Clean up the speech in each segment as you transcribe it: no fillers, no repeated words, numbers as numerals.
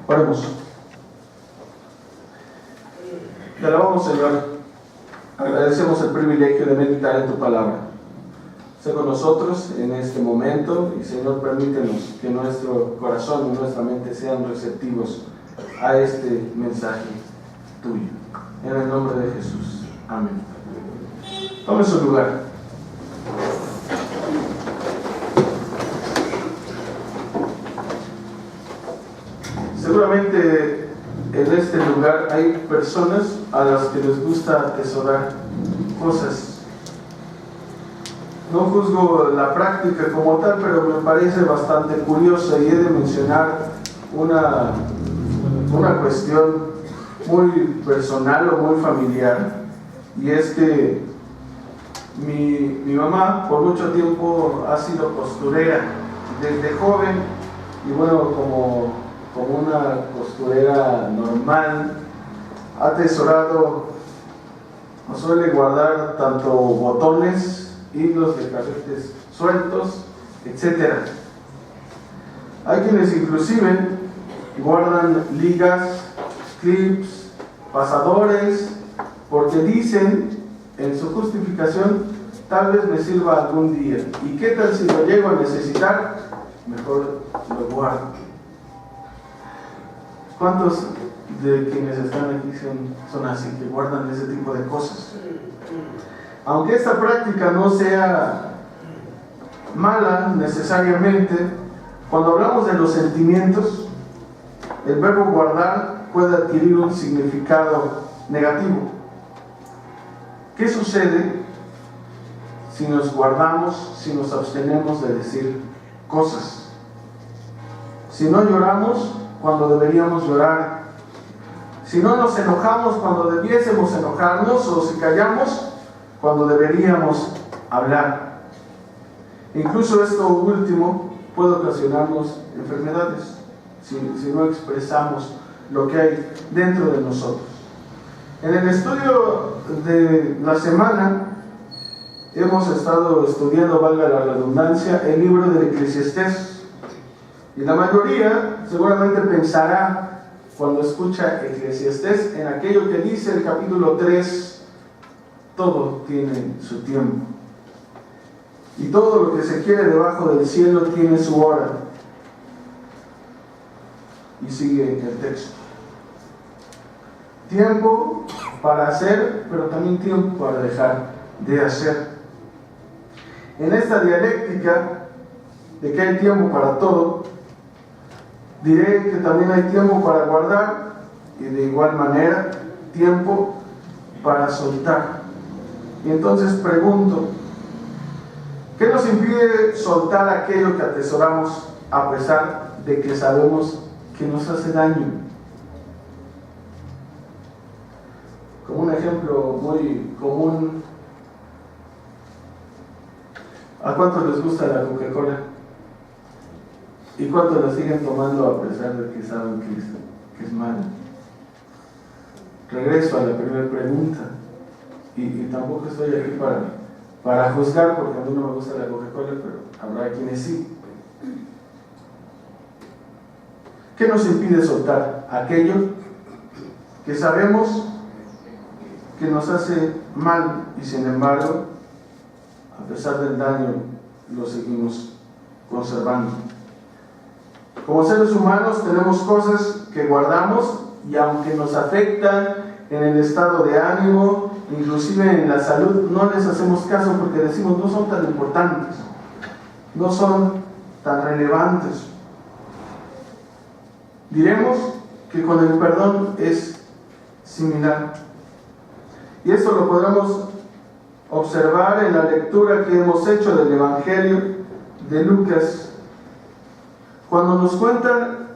Oremos. Te alabamos, Señor. Agradecemos el privilegio de meditar en tu palabra. Sé con nosotros en este momento y, Señor, permítenos que nuestro corazón y nuestra mente sean receptivos a este mensaje tuyo. En el nombre de Jesús. Amén. Tome su lugar. Seguramente en este lugar hay personas a las que les gusta atesorar cosas. No juzgo la práctica como tal, pero me parece bastante curiosa y he de mencionar una cuestión muy personal o muy familiar, y es que mi mamá por mucho tiempo ha sido costurera desde joven, y bueno, como una costurera normal, ha atesorado o suele guardar tanto botones, hilos de cachetes sueltos, etc. Hay quienes inclusive guardan ligas, clips, pasadores, porque dicen en su justificación: tal vez me sirva algún día, y qué tal si lo llego a necesitar, mejor lo guardo. ¿Cuántos de quienes están aquí son así, que guardan ese tipo de cosas? Aunque esta práctica no sea mala necesariamente, cuando hablamos de los sentimientos, el verbo guardar puede adquirir un significado negativo. ¿Qué sucede si nos guardamos, si nos abstenemos de decir cosas? Si no lloramos cuando deberíamos llorar, si no nos enojamos cuando debiésemos enojarnos, o si callamos cuando deberíamos hablar. Incluso esto último puede ocasionarnos enfermedades si no expresamos lo que hay dentro de nosotros. En el estudio de la semana hemos estado estudiando, valga la redundancia, el libro del Eclesiastés. Y la mayoría seguramente pensará, cuando escucha Eclesiastés, en aquello que dice el capítulo 3, todo tiene su tiempo. Y todo lo que se quiere debajo del cielo tiene su hora. Y sigue el texto. Tiempo para hacer, pero también tiempo para dejar de hacer. En esta dialéctica de que hay tiempo para todo, diré que también hay tiempo para guardar, y de igual manera tiempo para soltar. Y entonces pregunto, ¿qué nos impide soltar aquello que atesoramos a pesar de que sabemos que nos hace daño? Como un ejemplo muy común, ¿a cuántos les gusta la Coca-Cola? ¿Y cuántos la siguen tomando a pesar de que saben que es mala? Regreso a la primera pregunta, y tampoco estoy aquí para juzgar, porque a mí no me gusta la Coca-Cola, pero habrá quienes sí. ¿Qué nos impide soltar aquello que sabemos que nos hace mal y sin embargo, a pesar del daño, lo seguimos conservando? Como seres humanos tenemos cosas que guardamos, y aunque nos afectan en el estado de ánimo, inclusive en la salud, no les hacemos caso porque decimos: no son tan importantes, no son tan relevantes. Diremos que con el perdón es similar, y esto lo podremos observar en la lectura que hemos hecho del Evangelio de Lucas, cuando nos cuentan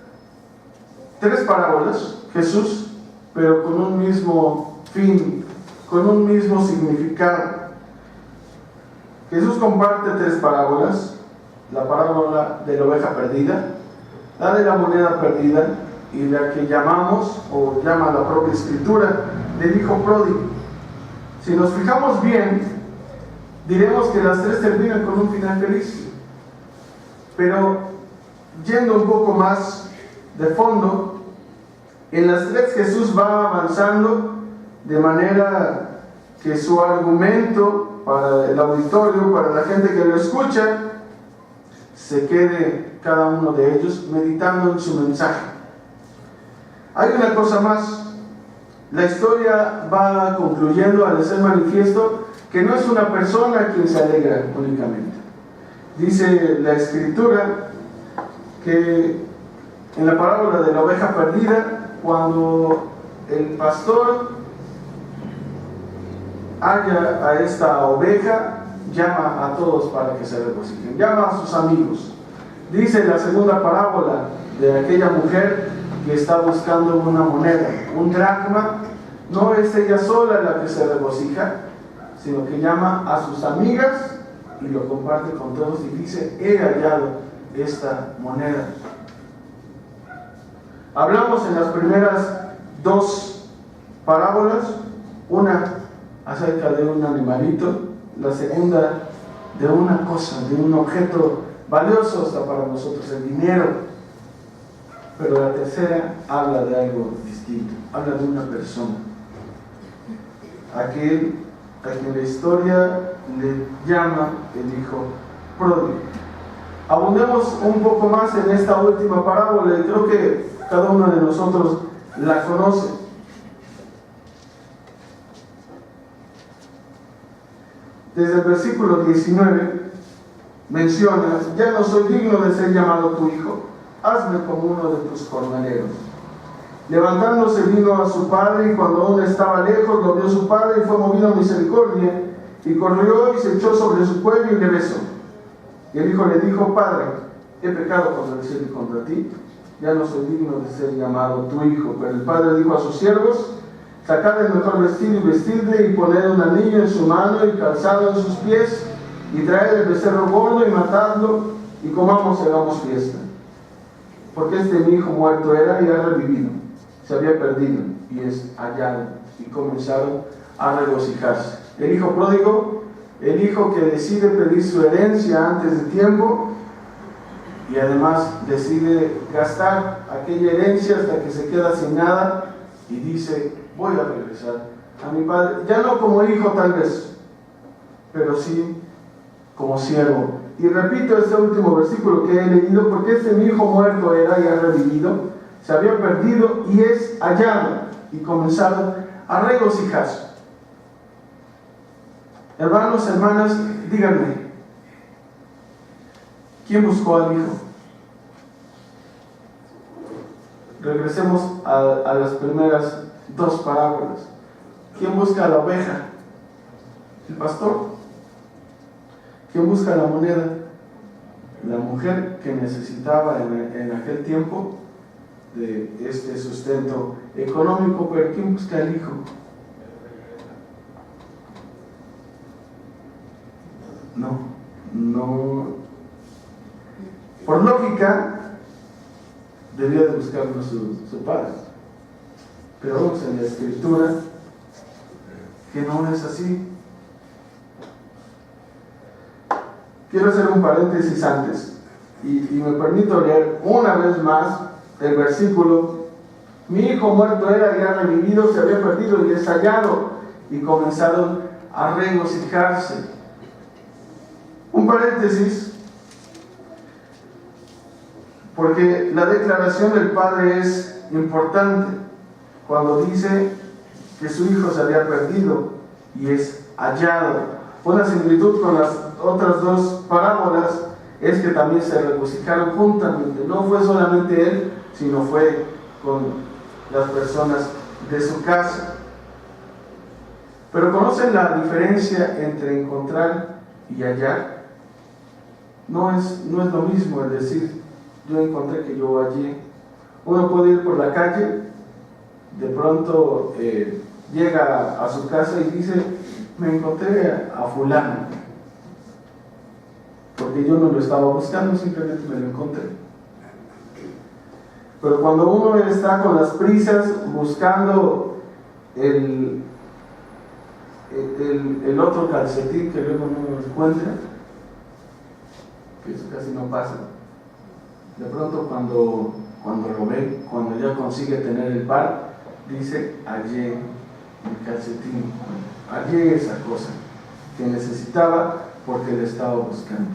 3 parábolas Jesús, pero con un mismo fin, con un mismo significado. Jesús comparte 3 parábolas: la parábola de la oveja perdida, la de la moneda perdida, y la que llamamos, o llama la propia Escritura, del hijo pródigo. Si nos fijamos bien, diremos que las 3 terminan con un final feliz. Pero yendo un poco más de fondo, En las tres Jesús va avanzando de manera que su argumento para el auditorio, para la gente que lo escucha, se quede cada uno de ellos meditando en su mensaje. Hay una cosa más. La historia va concluyendo al hacer manifiesto que no es una persona quien se alegra únicamente. Dice la Escritura que en la parábola de la oveja perdida, cuando el pastor halla a esta oveja, llama a todos para que se regocijen, llama a sus amigos. Dice la segunda parábola de aquella mujer que está buscando una moneda, un dracma. No es ella sola la que se regocija, sino que llama a sus amigas y lo comparte con todos y dice: he hallado esta moneda. Hablamos en las primeras dos parábolas, una acerca de un animalito, la segunda de una cosa, de un objeto valioso hasta para nosotros, el dinero. Pero la tercera habla de algo distinto, habla de una persona, aquel a quien la historia le llama el hijo pródigo. Abundemos un poco más en esta última parábola y creo que cada uno de nosotros la conoce. Desde el versículo 19 menciona: ya no soy digno de ser llamado tu hijo, hazme como uno de tus jornaleros. Levantándose vino a su padre, y cuando aún estaba lejos lo vio su padre y fue movido a misericordia, y corrió y se echó sobre su cuello y le besó. Y el hijo le dijo: Padre, he pecado contra el cielo y contra ti, ya no soy digno de ser llamado tu hijo. Pero el padre dijo a sus siervos: sacad el mejor vestido y vestidle, y poned un anillo en su mano y calzado en sus pies, y traed el becerro gordo y matadlo, y comamos y hagamos fiesta. Porque este mi hijo muerto era y ha revivido, se había perdido y es hallado. Y comenzaron a regocijarse. El hijo pródigo, el hijo que decide pedir su herencia antes de tiempo y además decide gastar aquella herencia hasta que se queda sin nada y dice: voy a regresar a mi padre, ya no como hijo tal vez, pero sí como siervo. Y repito este último versículo que he leído: porque este mi hijo muerto era y ha revivido, se había perdido y es hallado. Y comenzaron a regocijarse. Hermanos, hermanas, díganme, ¿quién buscó al hijo? Regresemos a las primeras dos parábolas. ¿Quién busca a la oveja? El pastor. ¿Quién busca la moneda? La mujer que necesitaba en aquel tiempo de este sustento económico. Pero ¿quién busca al hijo? No. Por lógica, debía de buscarlo su padre. Pero vemos en la Escritura que no es así. Quiero hacer un paréntesis antes y me permito leer una vez más el versículo: mi hijo muerto era y ha revivido, se había perdido y es hallado. Y comenzaron a regocijarse. Un paréntesis, porque la declaración del padre es importante cuando dice que su hijo se había perdido y es hallado. Una similitud con las otras dos parábolas es que también se regocijaron juntamente. No fue solamente él, sino fue con las personas de su casa. Pero ¿conocen la diferencia entre encontrar y hallar? No es lo mismo el decir: yo encontré que yo hallé. Uno puede ir por la calle, de pronto llega a su casa y dice: me encontré a fulano, porque yo no lo estaba buscando, simplemente me lo encontré. Pero cuando uno está con las prisas buscando el otro calcetín que luego no lo encuentra, que eso casi no pasa, de pronto cuando cuando lo ve, cuando ya consigue tener el par, dice: hallé mi calcetín, hallé esa cosa que necesitaba porque le estaba buscando.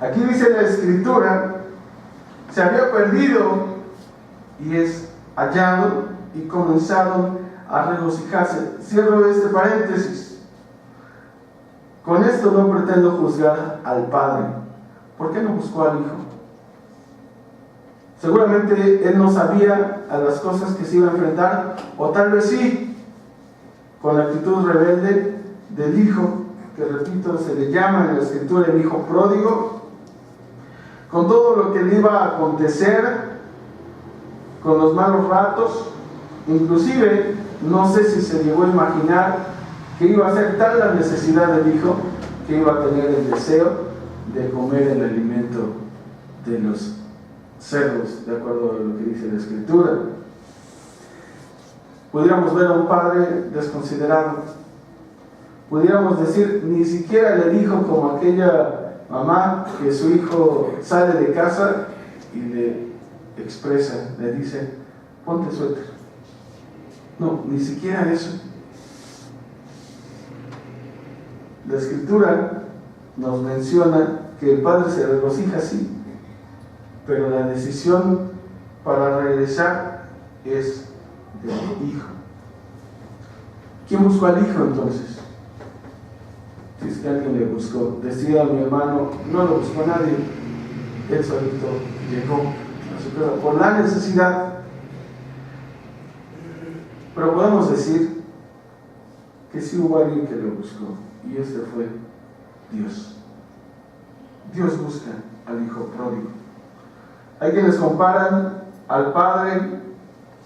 Aquí dice la Escritura: se había perdido y es hallado, y comenzaron a regocijarse. Cierro este paréntesis. Con esto no pretendo juzgar al padre. ¿Por qué no buscó al hijo? Seguramente él no sabía a las cosas que se iba a enfrentar, o tal vez sí, con la actitud rebelde del hijo, que repito, se le llama en la Escritura el hijo pródigo, con todo lo que le iba a acontecer, con los malos ratos. Inclusive, no sé si se llegó a imaginar que iba a ser tal la necesidad del hijo que iba a tener el deseo de comer el alimento de los cerdos, de acuerdo a lo que dice la Escritura. Pudiéramos ver a un padre desconsiderado. Pudiéramos decir, ni siquiera le dijo como aquella mamá que su hijo sale de casa y le expresa, le dice: ponte suéter. No, ni siquiera eso. La Escritura nos menciona que el padre se regocija, sí, pero la decisión para regresar es del hijo. ¿Quién buscó al hijo entonces? Si es que alguien le buscó. Decía mi hermano: no lo buscó nadie, él solito llegó a su casa por la necesidad. Pero podemos decir que sí hubo alguien que lo buscó, y este fue Dios. Dios busca al hijo pródigo. Hay quienes comparan al padre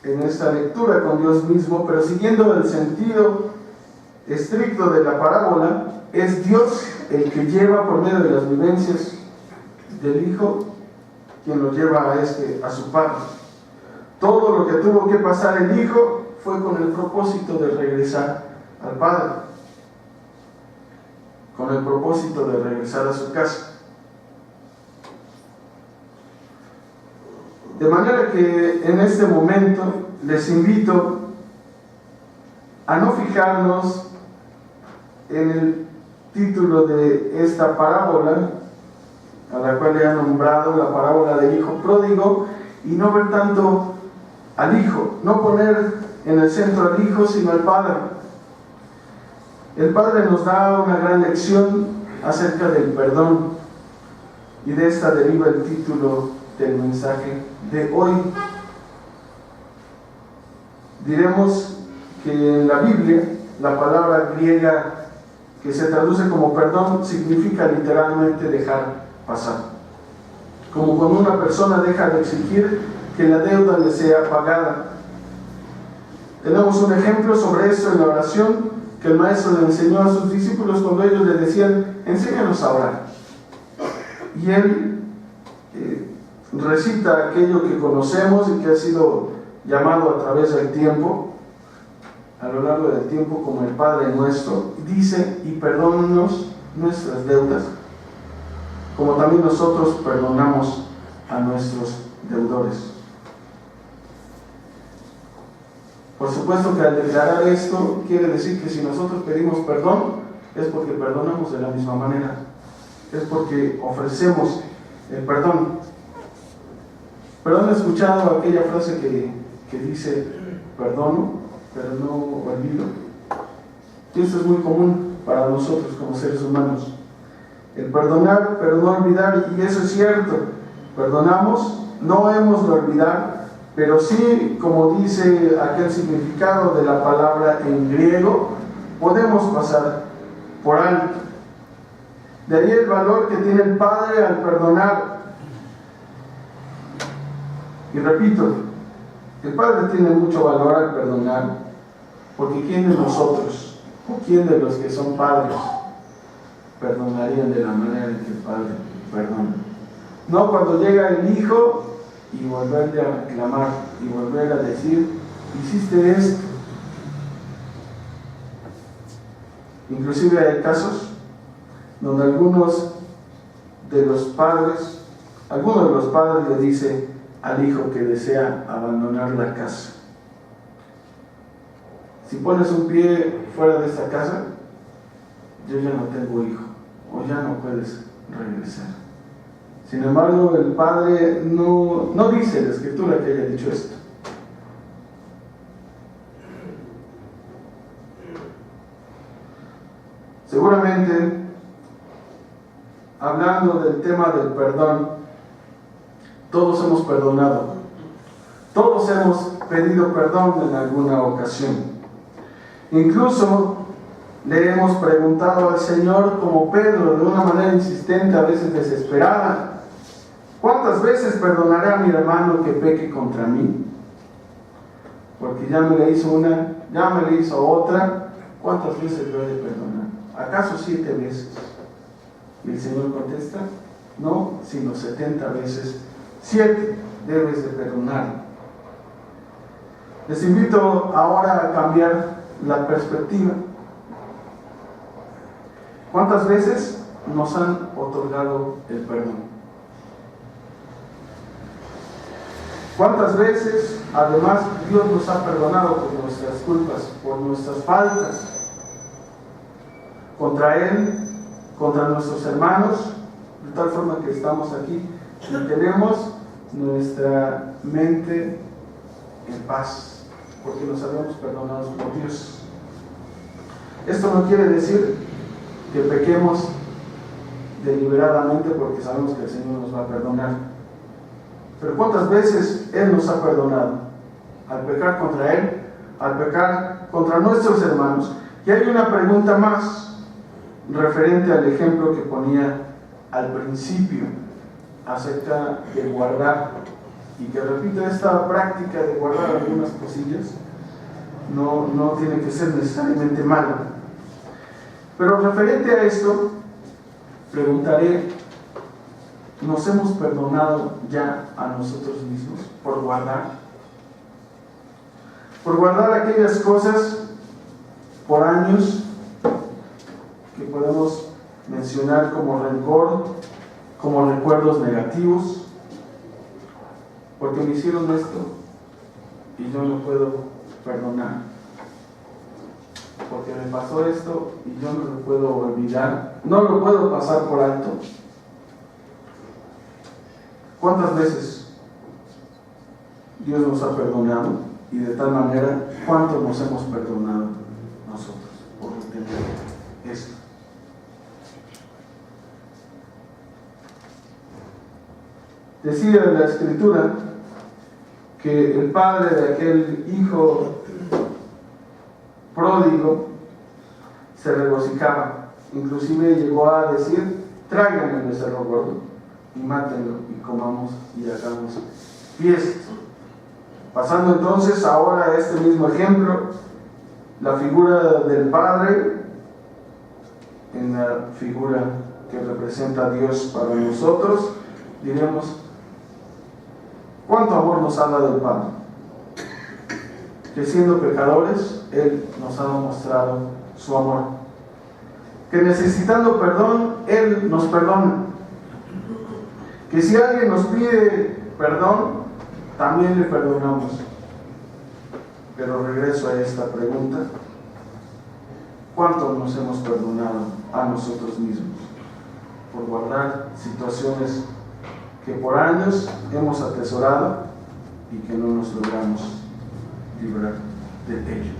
en esta lectura con Dios mismo, pero siguiendo el sentido estricto de la parábola, es Dios el que lleva, por medio de las vivencias del hijo, quien lo lleva a su padre. Todo lo que tuvo que pasar el hijo fue con el propósito de regresar al padre, con el propósito de regresar a su casa. De manera que en este momento les invito a no fijarnos en el título de esta parábola, a la cual le han nombrado la parábola del hijo pródigo, y no ver tanto al hijo, no poner en el centro al hijo, sino al padre. El padre nos da una gran lección acerca del perdón, y de esta deriva el título del mensaje de hoy. Diremos que en la Biblia la palabra griega que se traduce como perdón significa literalmente dejar pasar, como cuando una persona deja de exigir que la deuda le sea pagada. Tenemos un ejemplo sobre esto en la oración que el maestro le enseñó a sus discípulos cuando ellos le decían: enséñanos a orar. Y él recita aquello que conocemos y que ha sido llamado a través del tiempo, a lo largo del tiempo, como el Padre Nuestro. Dice: y perdónanos nuestras deudas, como también nosotros perdonamos a nuestros deudores. Por supuesto que al declarar esto quiere decir que si nosotros pedimos perdón es porque perdonamos de la misma manera, es porque ofrecemos el perdón. Pero han escuchado aquella frase que dice: perdono, pero no olvido. Y esto es muy común para nosotros como seres humanos, el perdonar pero no olvidar. Y eso es cierto, perdonamos, no hemos de olvidar, pero sí, como dice aquel significado de la palabra en griego, podemos pasar por alto. De ahí el valor que tiene el Padre al perdonar. Y repito, el Padre tiene mucho valor al perdonar, porque ¿quién de nosotros, o quién de los que son padres, perdonarían de la manera en que el Padre perdona? No cuando llega el Hijo y volverle a reclamar y volver a decir: hiciste esto. Inclusive hay casos donde algunos de los padres le dice al hijo que desea abandonar la casa. Si pones un pie fuera de esta casa, yo ya no tengo hijo, o ya no puedes regresar. Sin embargo, el padre no dice la escritura que haya dicho esto. Seguramente, hablando del tema del perdón, todos hemos perdonado, todos hemos pedido perdón en alguna ocasión. Incluso le hemos preguntado al Señor, como Pedro, de una manera insistente, a veces desesperada: ¿cuántas veces perdonaré a mi hermano que peque contra mí? Porque ya me le hizo una, ya me le hizo otra, ¿cuántas veces lo he de perdonar? ¿Acaso 7 veces? Y el Señor contesta: no, sino 70 veces 7 debes de perdonar. Les invito ahora a cambiar la perspectiva. ¿Cuántas veces nos han otorgado el perdón? ¿Cuántas veces, además, Dios nos ha perdonado por nuestras culpas, por nuestras faltas? Contra Él, contra nuestros hermanos, de tal forma que estamos aquí y tenemos nuestra mente en paz, porque nos habíamos perdonado por Dios. Esto no quiere decir que pequemos deliberadamente, porque sabemos que el Señor nos va a perdonar. Pero ¿cuántas veces Él nos ha perdonado? Al pecar contra Él, al pecar contra nuestros hermanos. Y hay una pregunta más referente al ejemplo que ponía al principio acerca de guardar, y que repito, esta práctica de guardar algunas cosillas no tiene que ser necesariamente mala. Pero referente a esto, preguntaré: ¿nos hemos perdonado ya a nosotros mismos por guardar? Por guardar aquellas cosas por años que podemos mencionar como rencor, como recuerdos negativos, porque me hicieron esto y yo no puedo perdonar, porque me pasó esto y yo no lo puedo olvidar, no lo puedo pasar por alto. ¿Cuántas veces Dios nos ha perdonado? Y de tal manera, ¿cuánto nos hemos perdonado nosotros por entender esto? Decía en la Escritura que el padre de aquel hijo pródigo se regocijaba, inclusive llegó a decir: tráiganme el becerro gordo y mátenlo y comamos y hagamos fiesta. Pasando entonces ahora a este mismo ejemplo, la figura del Padre en la figura que representa a Dios para nosotros, diremos: ¿cuánto amor nos ha dado el Padre? Que siendo pecadores, Él nos ha demostrado su amor. Que necesitando perdón, Él nos perdona. Que si alguien nos pide perdón, también le perdonamos. Pero regreso a esta pregunta: ¿cuánto nos hemos perdonado a nosotros mismos por guardar situaciones que por años hemos atesorado y que no nos logramos librar de ello?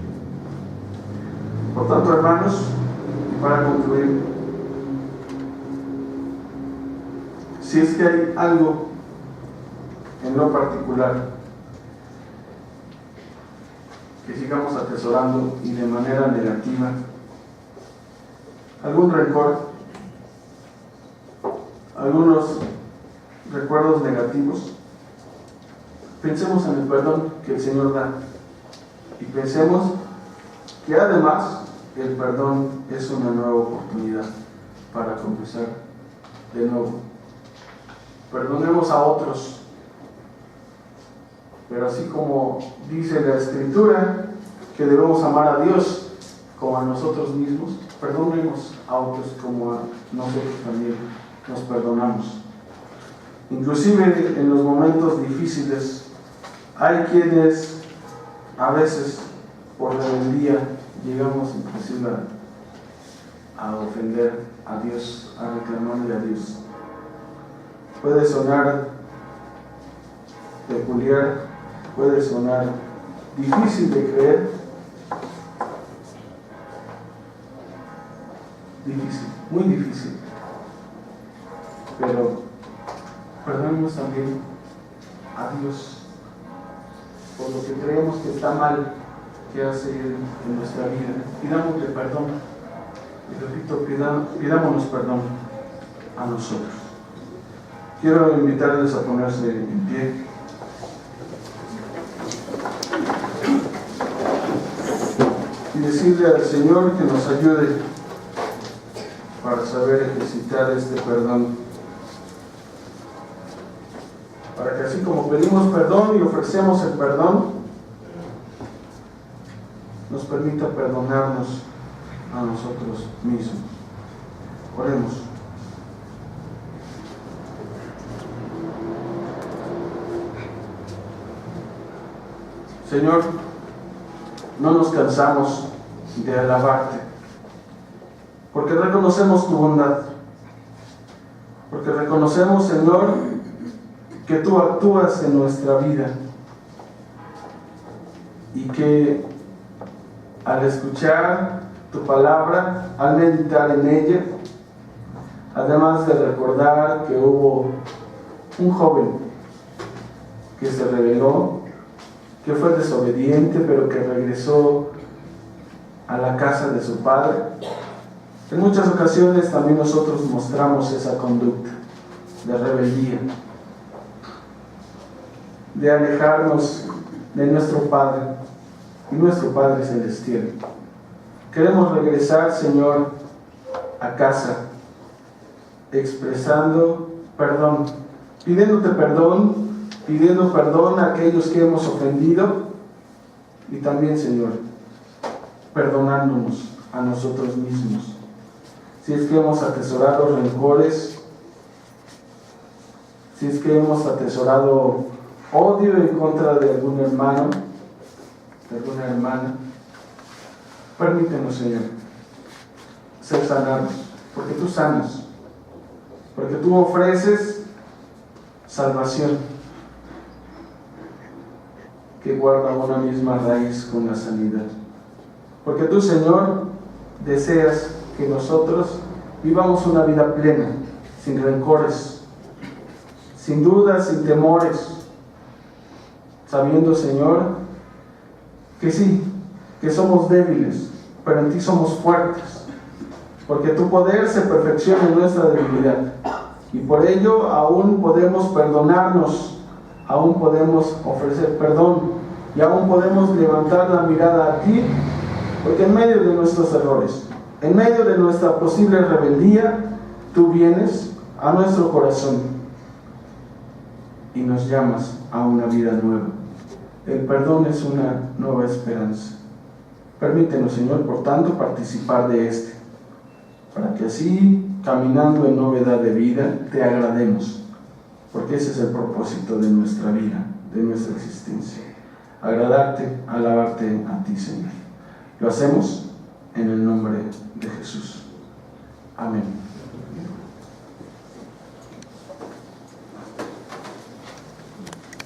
Por tanto, hermanos, para concluir, si es que hay algo en lo particular que sigamos atesorando y de manera negativa, algún rencor, algunos recuerdos negativos, pensemos en el perdón que el Señor da y pensemos que además el perdón es una nueva oportunidad para comenzar de nuevo. Perdonemos a otros, pero así como dice la Escritura que debemos amar a Dios como a nosotros mismos, perdonemos a otros como a nosotros también nos perdonamos. Inclusive en los momentos difíciles hay quienes a veces por rebeldía llegamos inclusive a ofender a Dios, a reclamarle a Dios. Puede sonar peculiar, puede sonar difícil de creer, difícil, muy difícil, pero perdonemos también a Dios por lo que creemos que está mal que hace Él en nuestra vida. Pidámosle perdón, y repito, pidámonos perdón a nosotros. Quiero invitarles a ponerse en pie y decirle al Señor que nos ayude para saber ejercitar este perdón, para que así como pedimos perdón y ofrecemos el perdón, nos permita perdonarnos a nosotros mismos. Oremos. Señor, no nos cansamos de alabarte, porque reconocemos tu bondad, porque reconocemos, Señor, que tú actúas en nuestra vida y que al escuchar tu palabra, al meditar en ella, además de recordar que hubo un joven que se rebeló, que fue desobediente, pero que regresó a la casa de su padre, en muchas ocasiones también nosotros mostramos esa conducta de rebeldía, de alejarnos de nuestro Padre y nuestro Padre Celestial. Queremos regresar, Señor, a casa, expresando perdón, pidiéndote perdón, pidiendo perdón a aquellos que hemos ofendido y también, Señor, perdonándonos a nosotros mismos. Si es que hemos atesorado rencores, si es que hemos atesorado odio en contra de algún hermano, de alguna hermana, permítenos, Señor, ser sanados, porque tú sanas, porque tú ofreces salvación que guarda una misma raíz con la sanidad, porque tú, Señor, deseas que nosotros vivamos una vida plena, sin rencores, sin dudas, sin temores, sabiendo, Señor, que sí, que somos débiles, pero en ti somos fuertes, porque tu poder se perfecciona en nuestra debilidad, y por ello aún podemos perdonarnos, aún podemos ofrecer perdón, y aún podemos levantar la mirada a ti, porque en medio de nuestros errores, en medio de nuestra posible rebeldía, tú vienes a nuestro corazón y nos llamas a una vida nueva. El perdón es una nueva esperanza. Permítenos, Señor, por tanto, participar de este, para que así, caminando en novedad de vida, te agrademos, porque ese es el propósito de nuestra vida, de nuestra existencia. Agradarte, alabarte a ti, Señor. Lo hacemos en el nombre de Jesús. Amén.